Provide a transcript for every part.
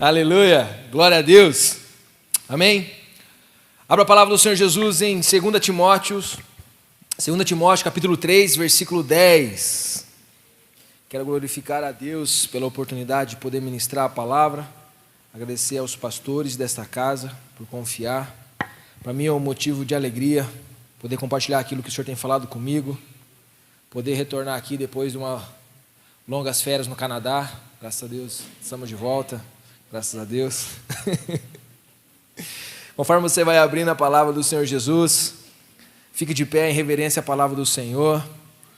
Aleluia, glória a Deus, amém? Abra a palavra do Senhor Jesus em 2 Timóteo capítulo 3, versículo 10. Quero glorificar a Deus pela oportunidade de poder ministrar a palavra, agradecer aos pastores desta casa por confiar. Para mim é um motivo de alegria poder compartilhar aquilo que o Senhor tem falado comigo, poder retornar aqui depois de uma longas férias no Canadá. Graças a Deus, estamos de volta. Graças a Deus. Conforme você vai abrindo a palavra do Senhor Jesus, fique de pé em reverência à palavra do Senhor.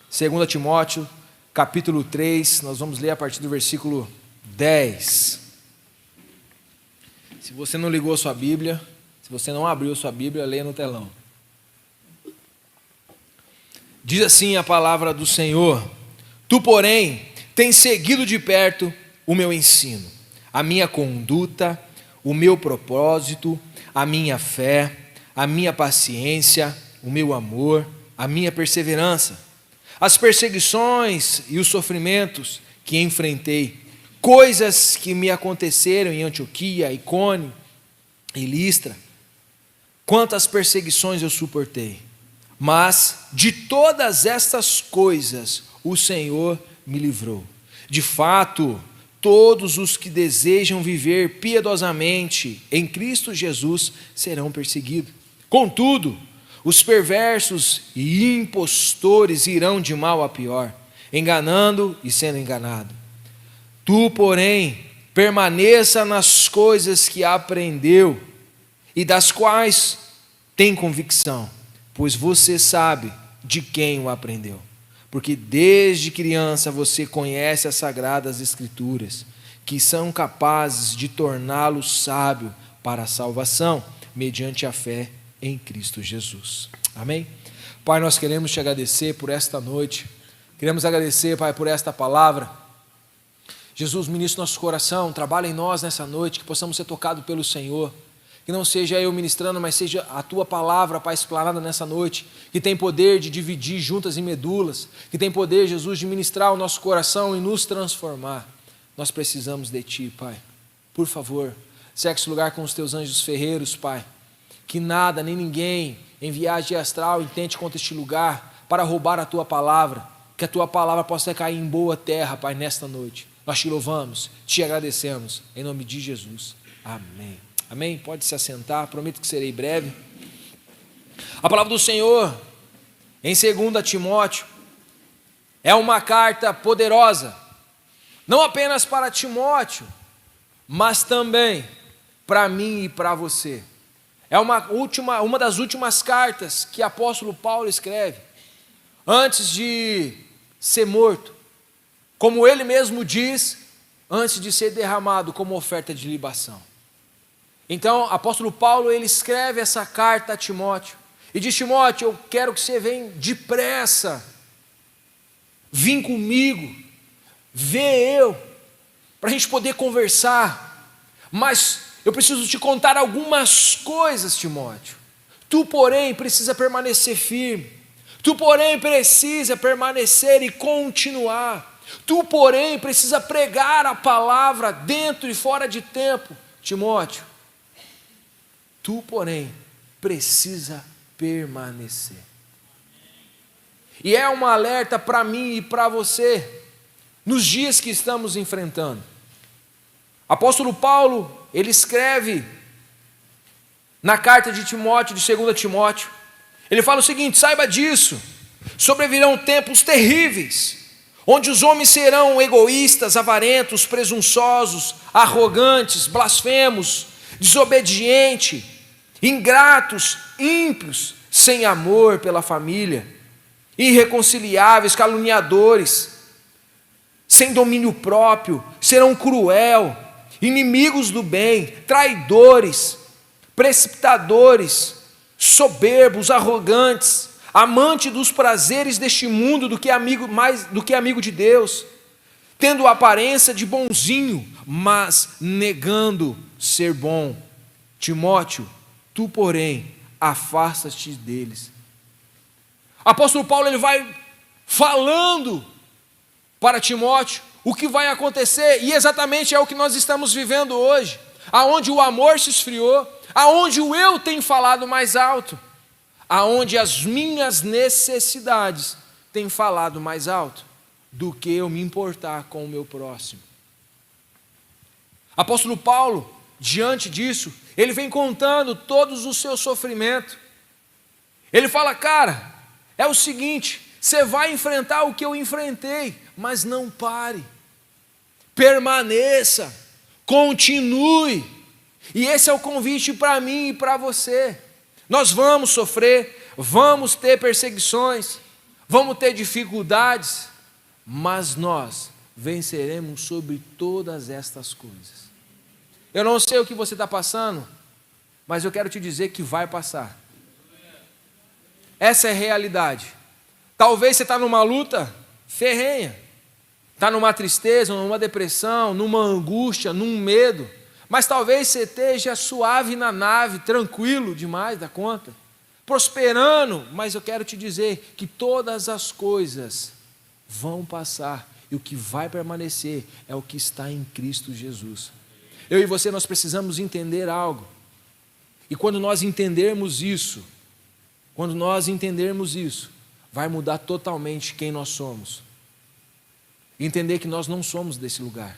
2 Timóteo, capítulo 3, nós vamos ler a partir do versículo 10. Se você não ligou a sua Bíblia, se você não abriu a sua Bíblia, leia no telão. Diz assim a palavra do Senhor: Tu, porém, tens seguido de perto o meu ensino, a minha conduta, o meu propósito, a minha fé, a minha paciência, o meu amor, a minha perseverança, as perseguições e os sofrimentos que enfrentei, coisas que me aconteceram em Antioquia, Icônio e Listra. Quantas perseguições eu suportei, mas de todas estas coisas o Senhor me livrou. De fato, todos os que desejam viver piedosamente em Cristo Jesus serão perseguidos. Contudo, os perversos e impostores irão de mal a pior, enganando e sendo enganado. Tu, porém, permaneça nas coisas que aprendeu e das quais tem convicção, pois você sabe de quem o aprendeu. Porque desde criança você conhece as sagradas escrituras, que são capazes de torná-lo sábio para a salvação, mediante a fé em Cristo Jesus. Amém? Pai, nós queremos te agradecer por esta noite, queremos agradecer, Pai, por esta palavra. Jesus, ministra nosso coração, trabalha em nós nessa noite, que possamos ser tocados pelo Senhor. Que não seja eu ministrando, mas seja a tua palavra, Pai, explanada nessa noite, que tem poder de dividir juntas e medulas, que tem poder, Jesus, de ministrar o nosso coração e nos transformar. Nós precisamos de ti, Pai. Por favor, cerca esse lugar com os teus anjos ferreiros, Pai. Que nada, nem ninguém, em viagem astral, intente contra este lugar para roubar a tua palavra. Que a tua palavra possa cair em boa terra, Pai, nesta noite. Nós te louvamos, te agradecemos, em nome de Jesus. Amém. Amém? Pode se assentar, prometo que serei breve. A palavra do Senhor, em 2 Timóteo, é uma carta poderosa, não apenas para Timóteo, mas também para mim e para você. É uma das últimas cartas que o apóstolo Paulo escreve, antes de ser morto, como ele mesmo diz, antes de ser derramado como oferta de libação. Então, o apóstolo Paulo, ele escreve essa carta a Timóteo, e diz: Timóteo, eu quero que você venha depressa, vim comigo, vê eu, para a gente poder conversar, mas eu preciso te contar algumas coisas, Timóteo. Tu, porém, precisa permanecer firme, tu, porém, precisa permanecer e continuar, tu, porém, precisa pregar a palavra dentro e fora de tempo, Timóteo. Tu, porém, precisa permanecer. E é um alerta para mim e para você, nos dias que estamos enfrentando. Apóstolo Paulo, ele escreve na carta de Timóteo, de 2 Timóteo, ele fala o seguinte: saiba disso, sobrevirão tempos terríveis, onde os homens serão egoístas, avarentos, presunçosos, arrogantes, blasfemos, desobedientes, ingratos, ímpios, sem amor pela família, irreconciliáveis, caluniadores, sem domínio próprio, serão cruel, inimigos do bem, traidores, precipitadores, soberbos, arrogantes, amantes dos prazeres deste mundo mais do que amigo de Deus, tendo aparência de bonzinho, mas negando ser bom. Timóteo, tu, porém, afasta-te deles. Apóstolo Paulo, ele vai falando para Timóteo o que vai acontecer, e exatamente é o que nós estamos vivendo hoje, aonde o amor se esfriou, aonde o eu tem falado mais alto, aonde as minhas necessidades têm falado mais alto do que eu me importar com o meu próximo. Apóstolo Paulo, diante disso, ele vem contando todos os seus sofrimentos. Ele fala, cara, é o seguinte, você vai enfrentar o que eu enfrentei, mas não pare, permaneça, continue. E esse é o convite para mim e para você. Nós vamos sofrer, vamos ter perseguições, vamos ter dificuldades, mas nós venceremos sobre todas estas coisas. Eu não sei o que você está passando, mas eu quero te dizer que vai passar. Essa é a realidade. Talvez você está numa luta ferrenha, está numa tristeza, numa depressão, numa angústia, num medo, mas talvez você esteja suave na nave, tranquilo demais da conta, prosperando, mas eu quero te dizer que todas as coisas vão passar, e o que vai permanecer é o que está em Cristo Jesus. Eu e você, nós precisamos entender algo, e quando nós entendermos isso, vai mudar totalmente quem nós somos. Entender que nós não somos desse lugar.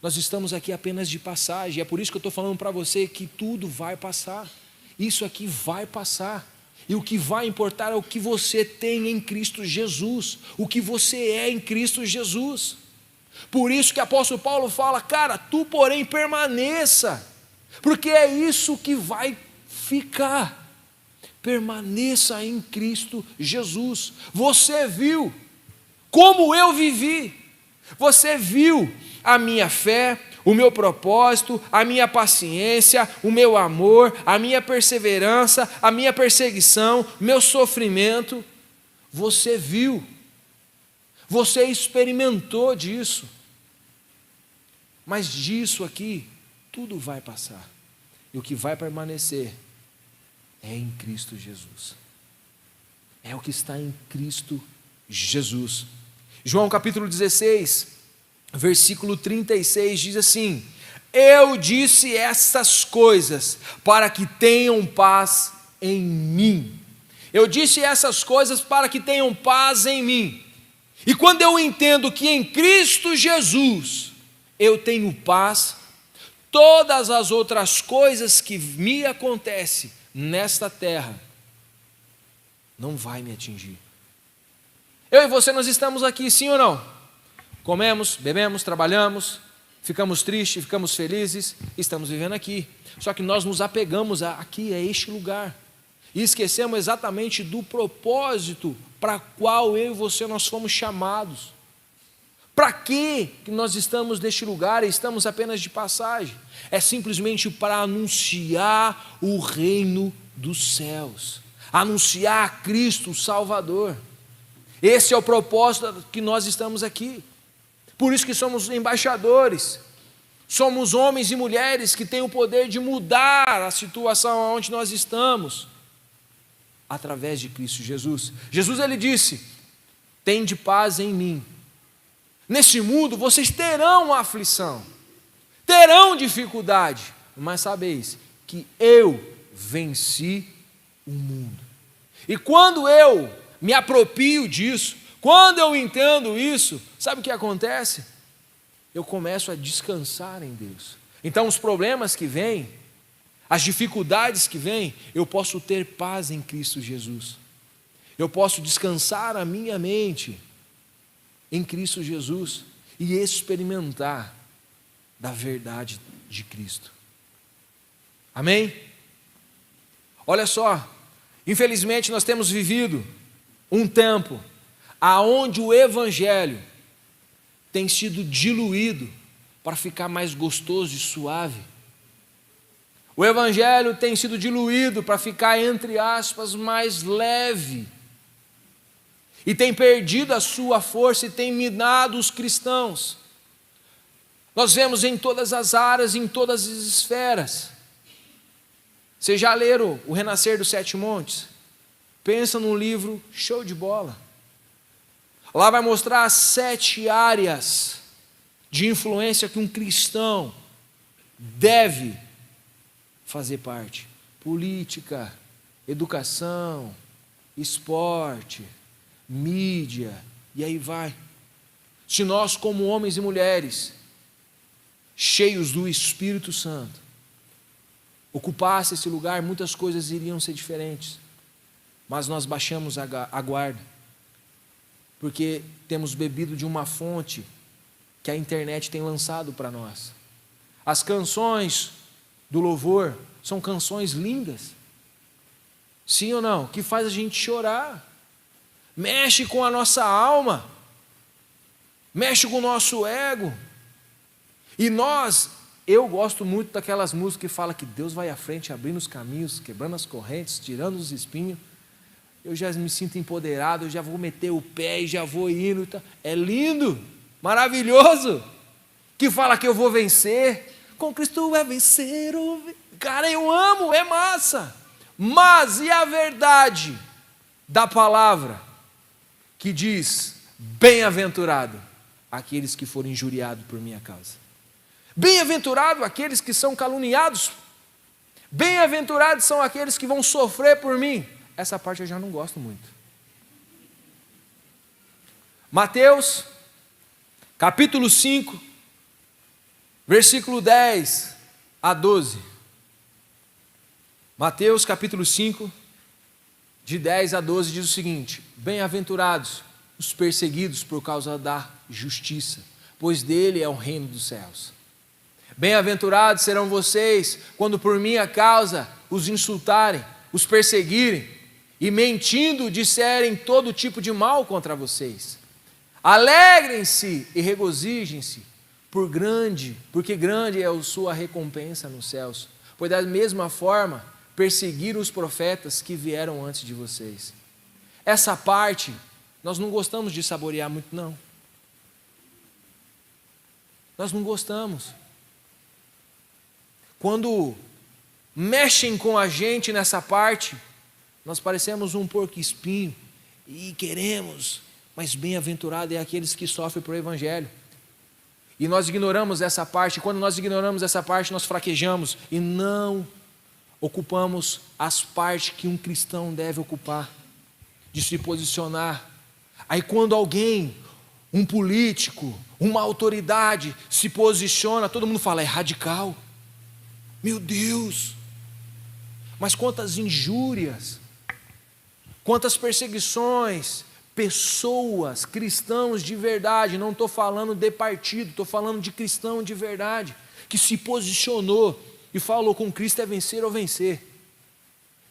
Nós estamos aqui apenas de passagem. É por isso que eu estou falando para você que tudo vai passar. Isso aqui vai passar. E o que vai importar é o que você tem em Cristo Jesus. O que você é em Cristo Jesus. Por isso que o apóstolo Paulo fala, cara, tu porém permaneça. Porque é isso que vai ficar. Permaneça em Cristo Jesus. Você viu como eu vivi. Você viu a minha fé, o meu propósito, a minha paciência, o meu amor, a minha perseverança, a minha perseguição, meu sofrimento. Você viu. Você experimentou disso. Mas disso aqui, tudo vai passar. E o que vai permanecer é em Cristo Jesus. É o que está em Cristo Jesus. João capítulo 16, versículo 36 diz assim: eu disse essas coisas para que tenham paz em mim. Eu disse essas coisas para que tenham paz em mim. E quando eu entendo que em Cristo Jesus eu tenho paz, todas as outras coisas que me acontecem nesta terra não vai me atingir. Eu e você, nós estamos aqui, sim ou não? Comemos, bebemos, trabalhamos, ficamos tristes, ficamos felizes, estamos vivendo aqui. Só que nós nos apegamos aqui, a este lugar, e esquecemos exatamente do propósito para qual eu e você nós fomos chamados. Para que nós estamos neste lugar e estamos apenas de passagem? É simplesmente para anunciar o reino dos céus, anunciar a Cristo, o Salvador. Esse é o propósito que nós estamos aqui. Por isso que somos embaixadores, somos homens e mulheres que têm o poder de mudar a situação onde nós estamos, através de Cristo Jesus. Jesus, ele disse, tende paz em mim. Nesse mundo vocês terão aflição, terão dificuldade, mas sabeis que eu venci o mundo. E quando eu me aproprio disso, quando eu entendo isso, sabe o que acontece? Eu começo a descansar em Deus. Então os problemas que vêm, as dificuldades que vêm, eu posso ter paz em Cristo Jesus. Eu posso descansar a minha mente em Cristo Jesus e experimentar da verdade de Cristo. Amém? Olha só, infelizmente nós temos vivido um tempo aonde o evangelho tem sido diluído para ficar mais gostoso e suave. O evangelho tem sido diluído para ficar, entre aspas, mais leve. E tem perdido a sua força e tem minado os cristãos. Nós vemos em todas as áreas, em todas as esferas. Vocês já leram O Renascer dos Sete Montes? Pensa num livro show de bola. Lá vai mostrar as 7 áreas de influência que um cristão deve fazer parte: política, educação, esporte, mídia, e aí vai. Se nós, como homens e mulheres, cheios do Espírito Santo, ocupasse esse lugar, muitas coisas iriam ser diferentes. Mas nós baixamos a guarda, porque temos bebido de uma fonte que a internet tem lançado para nós. As canções do louvor são canções lindas, sim ou não? Que faz a gente chorar, mexe com a nossa alma, mexe com o nosso ego. E eu gosto muito daquelas músicas que falam que Deus vai à frente, abrindo os caminhos, quebrando as correntes, tirando os espinhos. Eu já me sinto empoderado, eu já vou meter o pé e já vou indo. É lindo, maravilhoso, que fala que eu vou vencer. Com Cristo é vencer. Cara, eu amo, é massa. Mas e a verdade da palavra que diz: bem-aventurado aqueles que forem injuriados por minha causa. Bem-aventurado aqueles que são caluniados. Bem-aventurados são aqueles que vão sofrer por mim. Essa parte eu já não gosto muito. Mateus, capítulo 5, versículo 10 a 12. Mateus, capítulo 5, de 10 a 12, diz o seguinte: bem-aventurados os perseguidos por causa da justiça, pois dele é o reino dos céus. Bem-aventurados serão vocês quando por minha causa os insultarem, os perseguirem e mentindo disserem todo tipo de mal contra vocês. Alegrem-se e regozijem-se, porque grande é a sua recompensa nos céus, pois da mesma forma perseguiram os profetas que vieram antes de vocês. Essa parte nós não gostamos de saborear muito, não. Nós não gostamos. Quando mexem com a gente nessa parte, nós parecemos um porco-espinho e queremos, mas bem-aventurado é aqueles que sofrem por evangelho. E nós ignoramos essa parte. Quando nós ignoramos essa parte, nós fraquejamos e não ocupamos as partes que um cristão deve ocupar, de se posicionar. Aí quando alguém, um político, uma autoridade se posiciona, todo mundo fala: é radical. Meu Deus! Mas quantas injúrias, quantas perseguições, pessoas, cristãos de verdade, não estou falando de partido, estou falando de cristão de verdade, que se posicionou e falou: com Cristo é vencer ou vencer.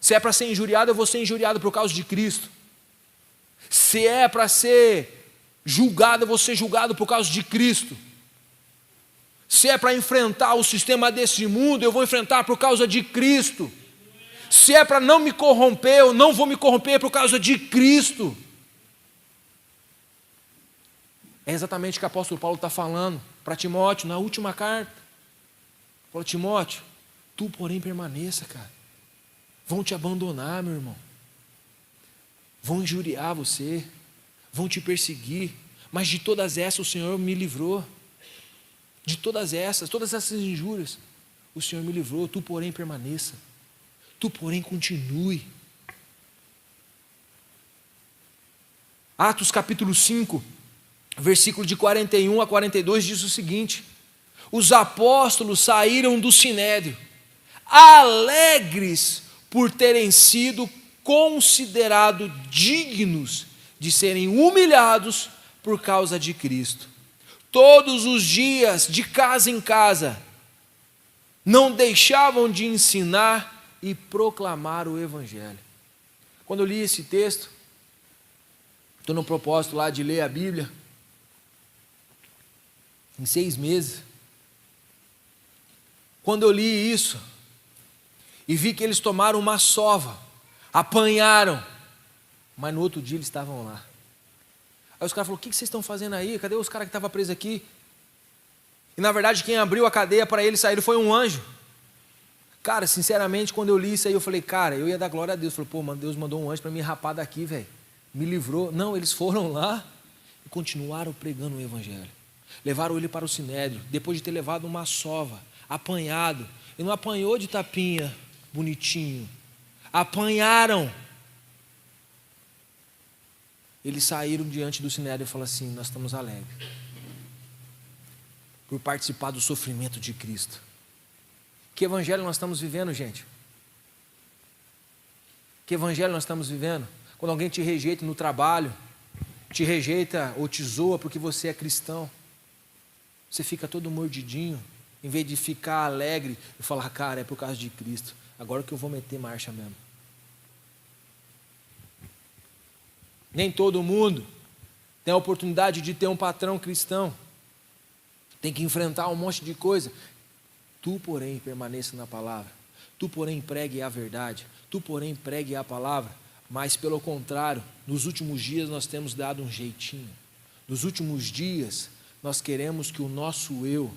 Se é para ser injuriado, eu vou ser injuriado por causa de Cristo. Se é para ser julgado, eu vou ser julgado por causa de Cristo. Se é para enfrentar o sistema desse mundo, eu vou enfrentar por causa de Cristo. Se é para não me corromper, eu não vou me corromper por causa de Cristo. É exatamente o que o apóstolo Paulo está falando para Timóteo na última carta. Falou: Timóteo, tu porém permaneça, cara. Vão te abandonar, meu irmão. Vão injuriar você, vão te perseguir, mas de todas essas o Senhor me livrou. De todas essas injúrias, o Senhor me livrou. Tu porém permaneça, tu porém continue. Atos capítulo 5, versículo de 41 a 42 diz o seguinte: os apóstolos saíram do sinédrio, alegres por terem sido considerados dignos de serem humilhados por causa de Cristo. Todos os dias, de casa em casa, não deixavam de ensinar e proclamar o Evangelho. Quando eu li esse texto, estou no propósito lá de ler a Bíblia, em 6 meses. Quando eu li isso, e vi que eles tomaram uma sova, apanharam, mas no outro dia eles estavam lá. Aí os caras falaram: o que vocês estão fazendo aí? Cadê os caras que estavam presos aqui? E na verdade quem abriu a cadeia para eles saírem foi um anjo. Cara, sinceramente, quando eu li isso aí, eu falei: cara, eu ia dar glória a Deus. Eu falei: pô, mano, Deus mandou um anjo para me rapar daqui, velho. Me livrou. Não, eles foram lá e continuaram pregando o Evangelho. Levaram ele para o sinédrio, depois de ter levado uma sova, apanhado. E não apanhou de tapinha, bonitinho. Apanharam. Eles saíram diante do sinédrio e falaram assim: nós estamos alegres por participar do sofrimento de Cristo. Que evangelho nós estamos vivendo, gente? Que evangelho nós estamos vivendo? Quando alguém te rejeita no trabalho, te rejeita ou te zoa porque você é cristão, você fica todo mordidinho, em vez de ficar alegre e falar: cara, é por causa de Cristo, agora que eu vou meter marcha mesmo. Nem todo mundo tem a oportunidade de ter um patrão cristão, tem que enfrentar um monte de coisa. Tu, porém, permaneça na palavra, tu, porém, pregue a verdade, tu, porém, pregue a palavra. Mas, pelo contrário, nos últimos dias nós temos dado um jeitinho. Nos últimos dias nós queremos que o nosso eu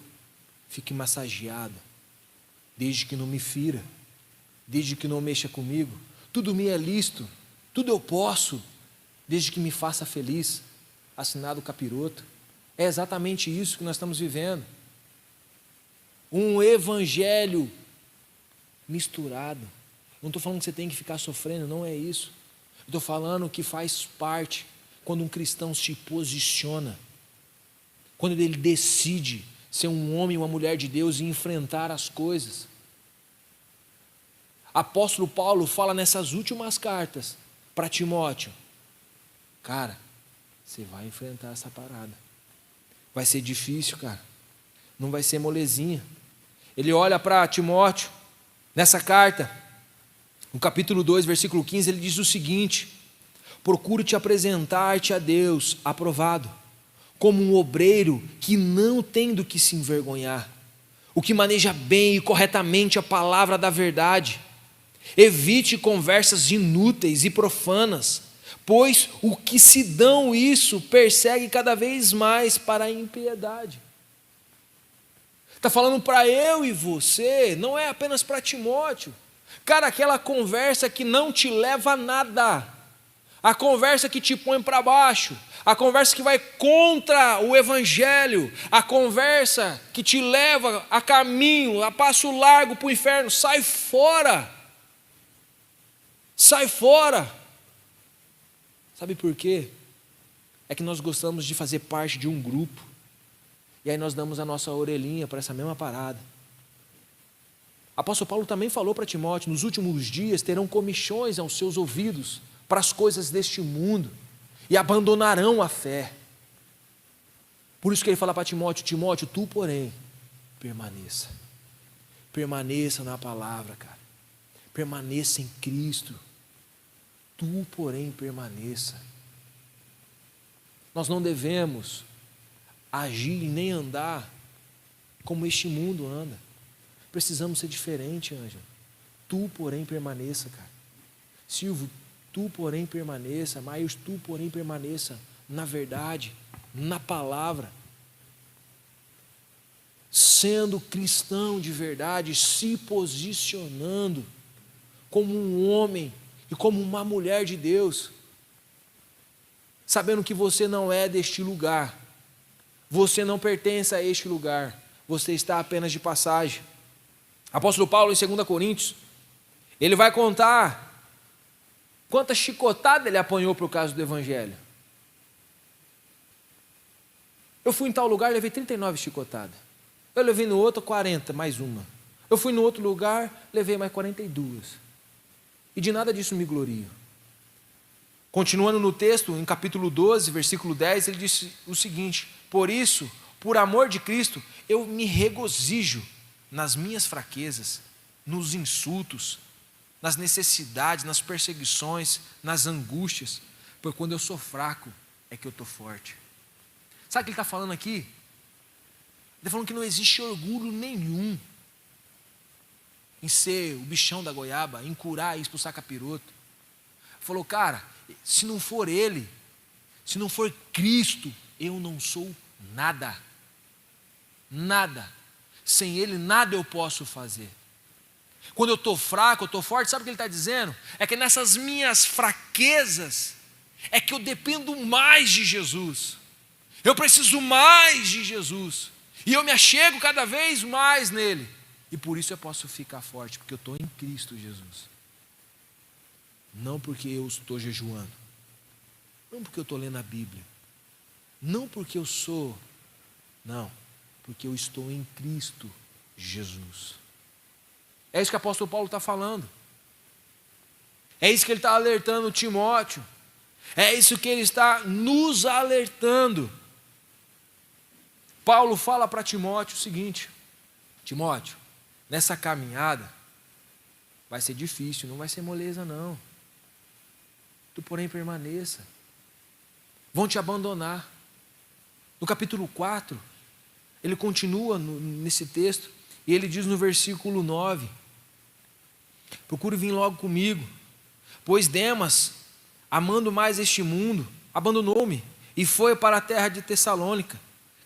fique massageado, desde que não me fira, desde que não mexa comigo. Tudo me é lícito, tudo eu posso, desde que me faça feliz. Assinado Capiroto. É exatamente isso que nós estamos vivendo. Um evangelho misturado. Não estou falando que você tem que ficar sofrendo, não é isso. Estou falando que faz parte quando um cristão se posiciona, quando ele decide ser um homem e uma mulher de Deus e enfrentar as coisas. Apóstolo Paulo fala nessas últimas cartas para Timóteo: cara, você vai enfrentar essa parada. Vai ser difícil, cara. Não vai ser molezinha. Ele olha para Timóteo, nessa carta, no capítulo 2, versículo 15, ele diz o seguinte: procure te apresentar-te a Deus aprovado, como um obreiro que não tem do que se envergonhar, o que maneja bem e corretamente a palavra da verdade. Evite conversas inúteis e profanas, pois o que se dão isso persegue cada vez mais para a impiedade. Está falando para eu e você, não é apenas para Timóteo. Cara, aquela conversa que não te leva a nada, a conversa que te põe para baixo, a conversa que vai contra o evangelho, a conversa que te leva a caminho, a passo largo para o inferno, sai fora. Sai fora. Sabe por quê? É que nós gostamos de fazer parte de um grupo, e aí nós damos a nossa orelhinha para essa mesma parada. Apóstolo Paulo também falou para Timóteo: nos últimos dias terão comichões aos seus ouvidos para as coisas deste mundo, e abandonarão a fé. Por isso que ele fala para Timóteo: Timóteo, tu, porém, permaneça. Permaneça na palavra, cara. Permaneça em Cristo. Tu, porém, permaneça. Nós não devemos agir nem andar como este mundo anda. Precisamos ser diferente, Ângelo. Tu, porém, permaneça, cara. Silvio, tu, porém, permaneça. Maios, tu, porém, permaneça na verdade, na palavra. Sendo cristão de verdade, se posicionando como um homem e como uma mulher de Deus, sabendo que você não é deste lugar, você não pertence a este lugar, você está apenas de passagem. Apóstolo Paulo, em 2 Coríntios, ele vai contar quanta chicotada ele apanhou por causa do evangelho. Eu fui em tal lugar, levei 39 chicotadas. Eu levei no outro 40, mais uma. Eu fui no outro lugar, levei mais 42. E de nada disso me glorio. Continuando no texto, em capítulo 12, versículo 10, ele disse o seguinte: por isso, por amor de Cristo, eu me regozijo nas minhas fraquezas, nos insultos, nas necessidades, nas perseguições, nas angústias, porque quando eu sou fraco, é que eu estou forte. Sabe o que ele está falando aqui? Ele está falando que não existe orgulho nenhum em ser o bichão da goiaba, em curar e expulsar capiroto. Falou: cara, se não for Ele, se não for Cristo, eu não sou nada. Nada. Sem Ele, nada eu posso fazer. Quando eu estou fraco, eu estou forte, sabe o que ele está dizendo? É que nessas minhas fraquezas, é que eu dependo mais de Jesus. Eu preciso mais de Jesus. E eu me achego cada vez mais nele. E por isso eu posso ficar forte, porque eu estou em Cristo Jesus. Não porque eu estou jejuando. Não porque eu estou lendo a Bíblia. Não porque eu sou. Não, porque eu estou em Cristo Jesus. É isso que o apóstolo Paulo está falando. É isso que ele está alertando Timóteo. É isso que ele está nos alertando. Paulo fala para Timóteo o seguinte: Timóteo, nessa caminhada vai ser difícil, não vai ser moleza não. Tu porém permaneça. Vão te abandonar. No capítulo 4, ele continua nesse texto, e ele diz no versículo 9: procure vir logo comigo, pois Demas, amando mais este mundo, abandonou-me e foi para a terra de Tessalônica.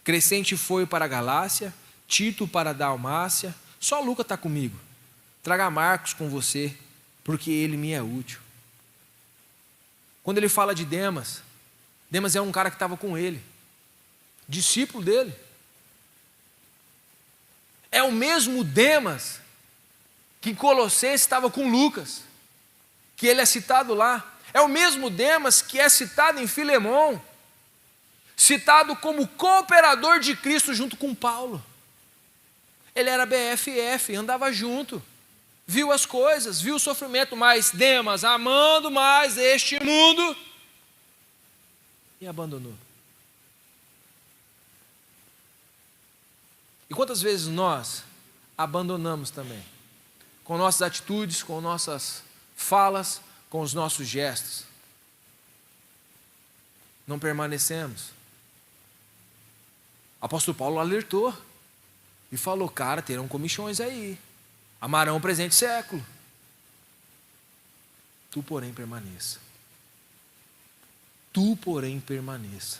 Crescente foi para a Galácia, Tito para a Dalmácia, só Lucas está comigo. Traga Marcos com você, porque ele me é útil. Quando ele fala de Demas, Demas é um cara que estava com ele, discípulo dele. É o mesmo Demas que em Colossenses estava com Lucas, que ele é citado lá. É o mesmo Demas que é citado em Filemão, citado como cooperador de Cristo junto com Paulo. Ele era BFF, andava junto, viu as coisas, viu o sofrimento, mas Demas, amando mais este mundo, e abandonou. E quantas vezes nós abandonamos também? Com nossas atitudes, com nossas falas, com os nossos gestos. Não permanecemos. O apóstolo Paulo alertou e falou: cara, terão comichões aí, amarão o presente século. Tu, porém, permaneça. Tu, porém, permaneça.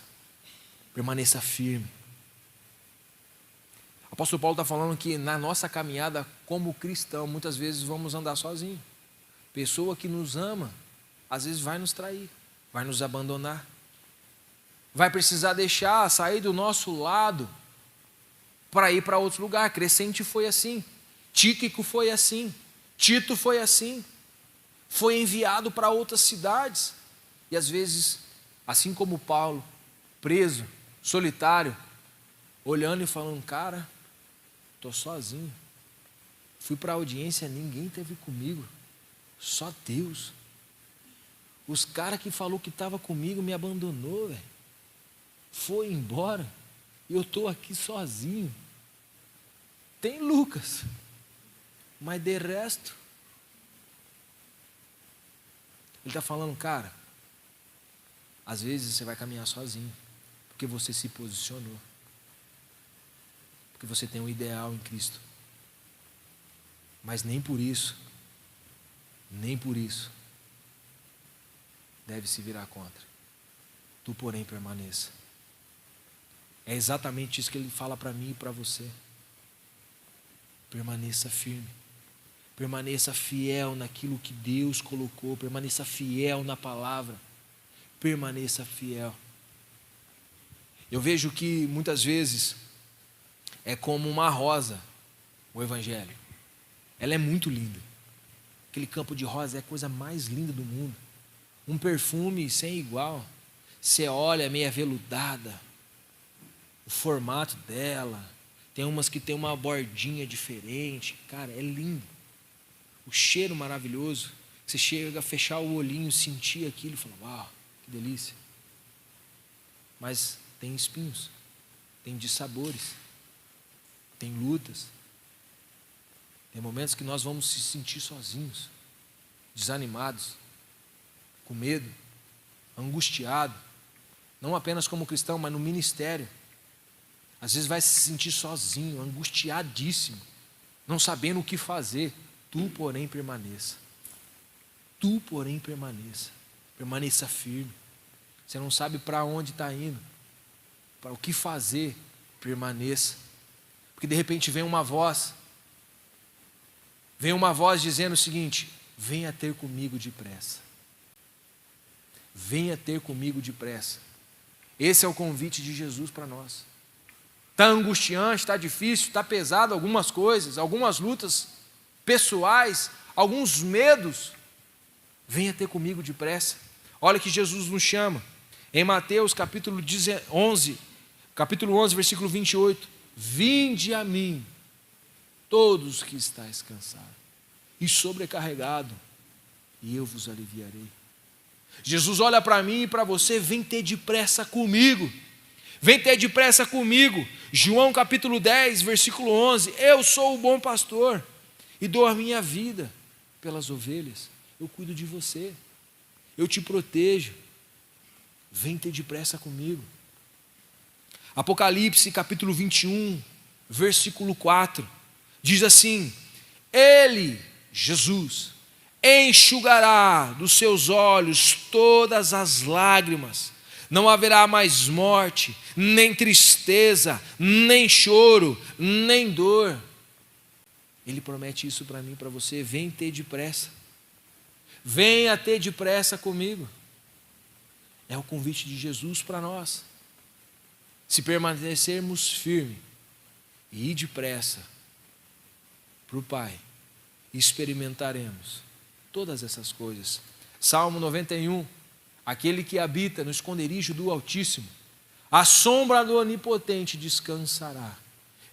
Permaneça firme. O apóstolo Paulo está falando que na nossa caminhada como cristão, muitas vezes vamos andar sozinhos. Pessoa que nos ama, às vezes vai nos trair, vai nos abandonar. Vai precisar deixar, sair do nosso lado para ir para outro lugar. Crescente foi assim, Tíquico foi assim, Tito foi assim. Foi enviado para outras cidades. E às vezes, assim como Paulo, preso, solitário, olhando e falando: cara, estou sozinho. Fui para a audiência, ninguém esteve comigo, só Deus. Os caras que falou que estava comigo me abandonou, velho. Foi embora e eu estou aqui sozinho. Tem Lucas, mas de resto, ele está falando: cara, às vezes você vai caminhar sozinho, porque você se posicionou, porque você tem um ideal em Cristo, mas nem por isso deve se virar contra. Tu, porém, permaneça. É exatamente isso que ele fala para mim e para você. Permaneça firme. Permaneça fiel naquilo que Deus colocou. Permaneça fiel na palavra. Permaneça fiel. Eu vejo que muitas vezes é como uma rosa o Evangelho. Ela é muito linda. Aquele campo de rosa é a coisa mais linda do mundo. Um perfume sem igual. Você olha, meio aveludada. O formato dela. Tem umas que tem uma bordinha diferente. Cara, é lindo. O cheiro maravilhoso. Você chega a fechar o olhinho, sentir aquilo e falar: uau, que delícia. Mas tem espinhos. Tem dissabores. Tem lutas. Tem momentos que nós vamos se sentir sozinhos, desanimados, com medo, angustiado, não apenas como cristão, mas no ministério. Às vezes vai se sentir sozinho, angustiadíssimo, não sabendo o que fazer. Tu, porém, permaneça. Tu, porém, permaneça. Permaneça firme. Você não sabe para onde está indo, para o que fazer, permaneça. Porque de repente vem uma voz dizendo o seguinte: venha ter comigo depressa. Venha ter comigo depressa. Esse é o convite de Jesus para nós. Está angustiante, está difícil, está pesado algumas coisas, algumas lutas pessoais, alguns medos. Venha ter comigo depressa. Olha que Jesus nos chama. Em Mateus capítulo 11, versículo 28. Vinde a mim, todos que estáis cansados e sobrecarregados, e eu vos aliviarei. Jesus olha para mim e para você, vem ter depressa comigo. Vem ter depressa comigo. João capítulo 10, versículo 11. Eu sou o bom pastor e dou a minha vida pelas ovelhas. Eu cuido de você. Eu te protejo. Vem ter depressa comigo. Apocalipse capítulo 21, versículo 4. Diz assim: Ele, Jesus, enxugará dos seus olhos todas as lágrimas. Não haverá mais morte, nem tristeza, nem choro, nem dor. Ele promete isso para mim e para você. Vem ter depressa. Venha ter depressa comigo. É o convite de Jesus para nós. Se permanecermos firmes e ir depressa para o Pai, experimentaremos todas essas coisas. Salmo 91. Aquele que habita no esconderijo do Altíssimo, à sombra do Onipotente descansará.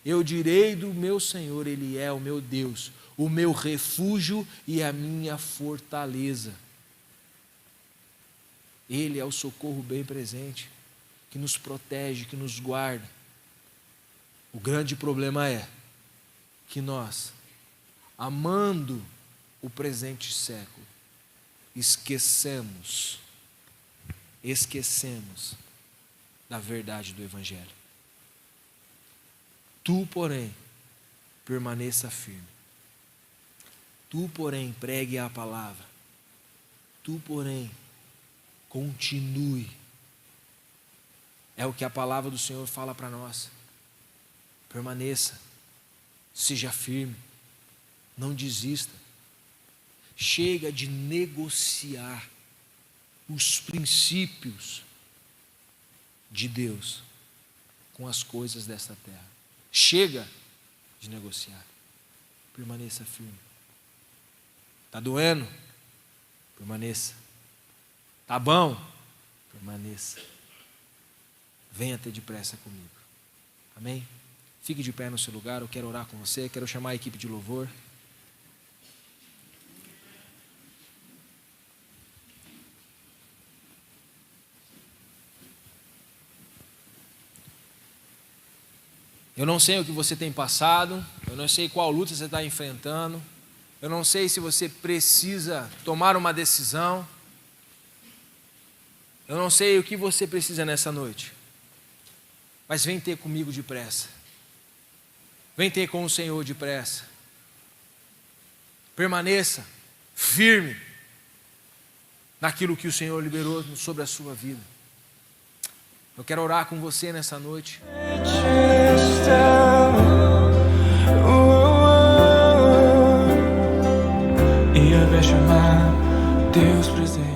Eu direi do meu Senhor, Ele é o meu Deus, o meu refúgio e a minha fortaleza. Ele é o socorro bem presente, que nos protege, que nos guarda. O grande problema é que nós, amando o presente século, esquecemos da verdade do Evangelho. Tu, porém, permaneça firme. Tu, porém, pregue a palavra. Tu, porém, continue. É o que a palavra do Senhor fala para nós. Permaneça. Seja firme. Não desista. Chega de negociar os princípios de Deus com as coisas desta terra. Chega de negociar. Permaneça firme. Está doendo? Permaneça. Está bom? Permaneça. Venha ter depressa comigo. Amém? Fique de pé no seu lugar, eu quero orar com você, quero chamar a equipe de louvor. Eu não sei o que você tem passado, eu não sei qual luta você está enfrentando, eu não sei se você precisa tomar uma decisão, eu não sei o que você precisa nessa noite, mas vem ter comigo depressa, vem ter com o Senhor depressa, permaneça firme naquilo que o Senhor liberou sobre a sua vida. Eu quero orar com você nessa noite. E eu vejo chamar Deus presente.